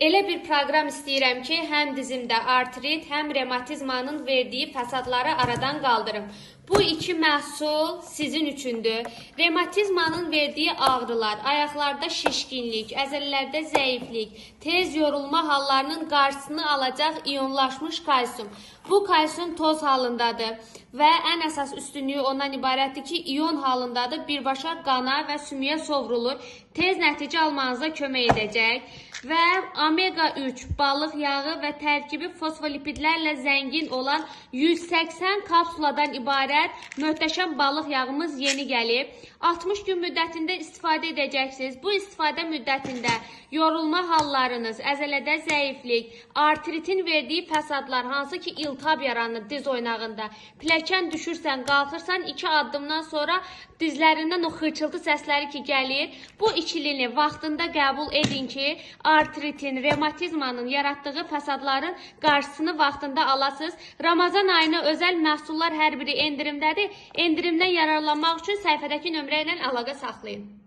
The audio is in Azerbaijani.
Elə bir proqram istəyirəm ki, həm dizimdə artrit, həm revmatizmanın verdiyi fəsadları aradan qaldırım. Bu iki məhsul sizin üçündür. Revmatizmanın verdiyi ağrılar, ayaqlarda şişkinlik, əzələlərdə zəiflik, tez yorulma hallarının qarşısını alacaq iyonlaşmış kalsium. Bu kalsium toz halındadır və ən əsas üstünlüyü ondan ibarətdir ki, iyon halındadır, birbaşa qana və sümüyə sovrulur, tez nəticə almanıza kömək edəcək və omega-3, balıq yağı və tərkibi fosfolipidlərlə zəngin olan 180 kapsuladan ibarət möhtəşəm balıq yağımız yeni gəlib. 60 gün müddətində istifadə edəcəksiniz. Bu istifadə müddətində yorulma hallarınız, əzələdə zəiflik, artritin verdiyi fəsadlar, hansı ki iltihab yaranır diz oynağında, pilləkən düşürsən, qalxırsan, 2 addımdan sonra dizlərindən o xırçıltı səsləri ki gəlir, bu ikilini vaxtında qəbul edin ki, artritin, revmatizmanın yaratdığı fəsadların qarşısını vaxtında alasınız. Ramazan ayına özəl məhsullar hər biri endirimdədir. Endirimdən yararlanmaq üçün səhifədəki nömrə ilə əlaqə saxlayın.